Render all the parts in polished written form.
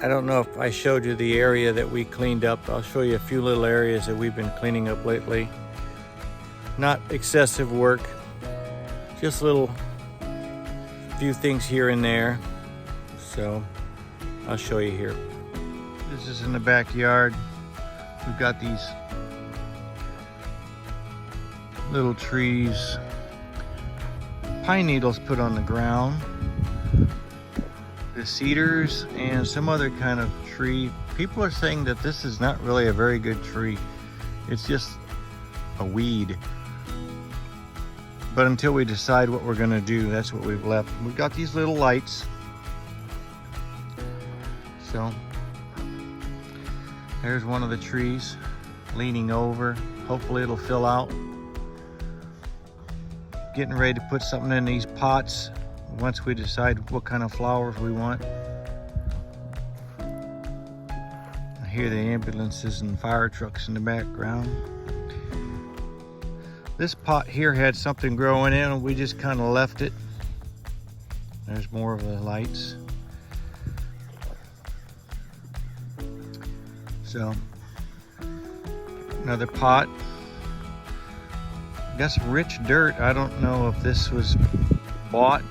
I don't know if I showed you the area that we cleaned up. I'll show you a few little areas that we've been cleaning up lately. Not excessive work, just little few things here and there. So I'll show you here. This is in the backyard. We've got these little trees, pine needles put on the ground, the cedars, and some other kind of tree. People are saying that this is not really a very good tree. It's just a weed. But until we decide what we're gonna do, that's what we've left. We've got these little lights. So there's one of the trees leaning over. Hopefully it'll fill out. Getting ready to put something in these pots once we decide what kind of flowers we want. I hear the ambulances and fire trucks in the background. This pot here had something growing in and we just kind of left it. There's more of the lights. So, another pot. Got some rich dirt. I don't know if this was bought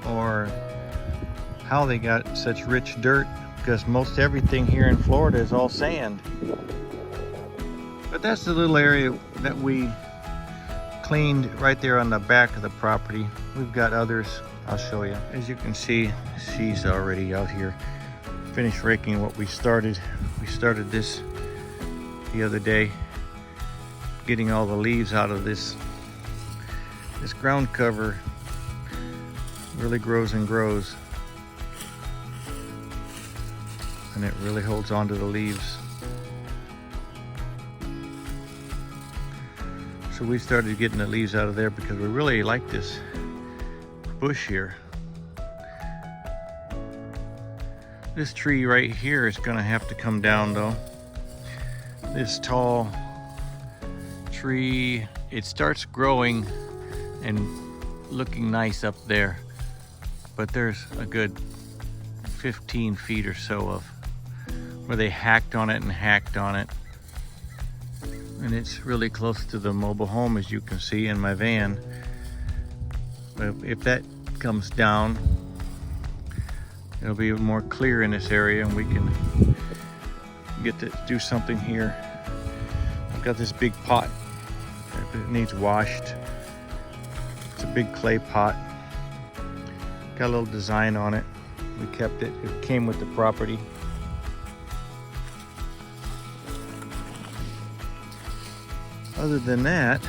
or how they got such rich dirt, because most everything here in Florida is all sand. But that's the little area that we cleaned right there on the back of the property. We've got others I'll show you. As you can see, she's already out here. Finished raking what we started. We started this the other day, getting all the leaves out of this ground cover. Really grows and grows, and it really holds on to the leaves. So we started getting the leaves out of there because we really like this bush here. This tree right here is gonna have to come down though. This tall tree, it starts growing and looking nice up there, but there's a good 15 feet or so of where they hacked on it and hacked on it. And it's really close to the mobile home, as you can see in my van. But if that comes down, it'll be more clear in this area and we can get to do something here. I've got this big pot. It needs washed. It's a big clay pot. Got a little design on it. We kept it. It came with the property. Other than that,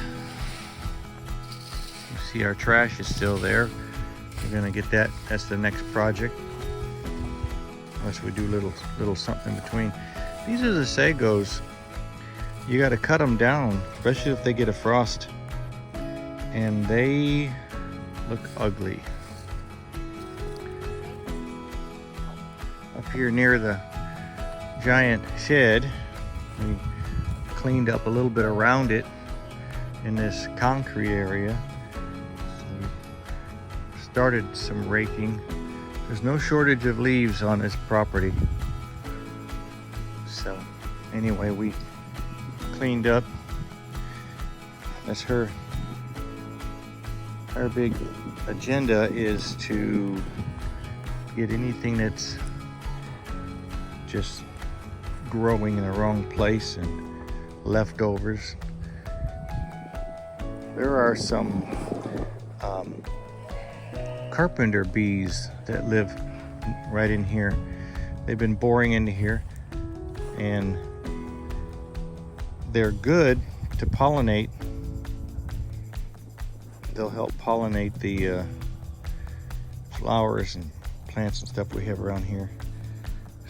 you see our trash is still there. We're gonna get that. That's the next project. Unless we do little something in between. These are the sagos. You got to cut them down, especially if they get a frost, and they look ugly. Up here near the giant shed, we cleaned up a little bit around it in this concrete area. So we started some raking. There's no shortage of leaves on this property. So anyway, we cleaned up. That's her big agenda, is to get anything that's just growing in the wrong place and leftovers. There are some carpenter bees that live right in here. They've been boring into here, and they're good to pollinate. They'll help pollinate the flowers and plants and stuff we have around here.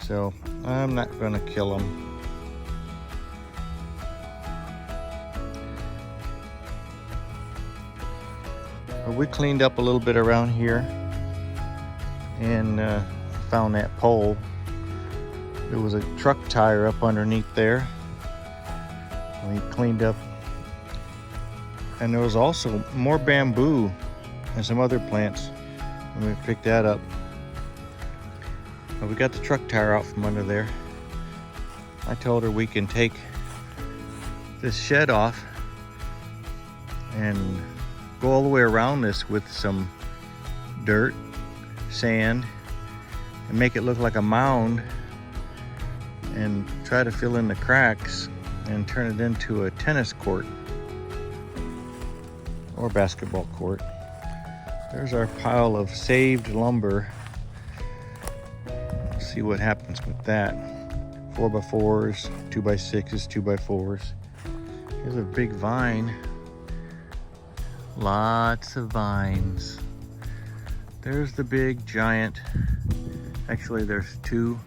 So I'm not gonna kill them. But we cleaned up a little bit around here and found that pole. There was a truck tire up underneath there. We cleaned up, and there was also more bamboo and some other plants, and we picked that up. But we got the truck tire out from under there. I told her we can take this shed off and go all the way around this with some dirt, sand, and make it look like a mound and try to fill in the cracks and turn it into a tennis court or basketball court. There's our pile of saved lumber. Let's see what happens with that. 4x4s, 2x6s, 2x4s. Here's a big vine. Lots of vines. There's the big giant. Actually, there's 2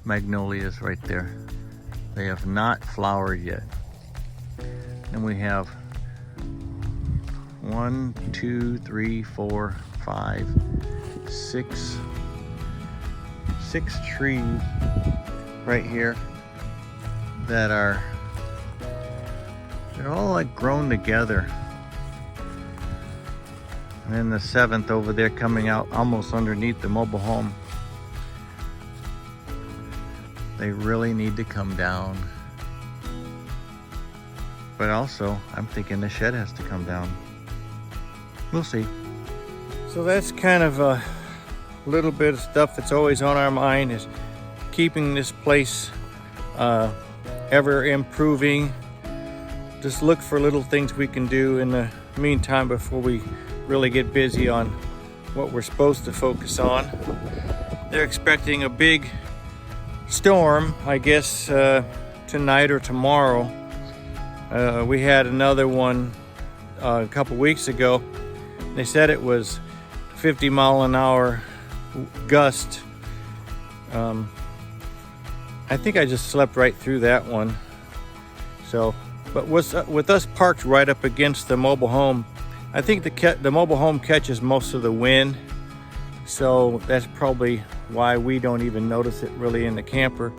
magnolias right there. They have not flowered yet. And we have 1, 2, 3, 4, 5, 6 trees right here that are, they're all like grown together. And then the 7th over there coming out almost underneath the mobile home. They really need to come down. But also, I'm thinking the shed has to come down. We'll see. So that's kind of a little bit of stuff that's always on our mind, is keeping this place ever improving. Just look for little things we can do in the meantime before we really get busy on what we're supposed to focus on. They're expecting a big storm, I guess, tonight or tomorrow. We had another one a couple weeks ago. They said it was 50-mile-an-hour gust. I think I just slept right through that one. So, but with us parked right up against the mobile home, I think the mobile home catches most of the wind. So that's probably why we don't even notice it really in the camper.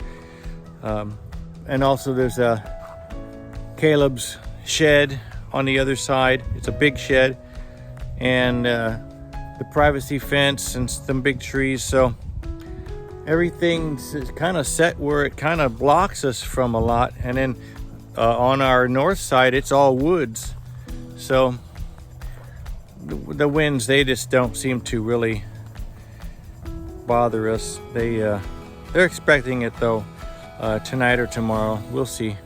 And also there's Caleb's shed on the other side. It's a big shed, and the privacy fence and some big trees. So everything's kind of set where it kind of blocks us from a lot. And then on our north side, it's all woods. So the winds, they just don't seem to really bother us. They're expecting it though, tonight or tomorrow. We'll see.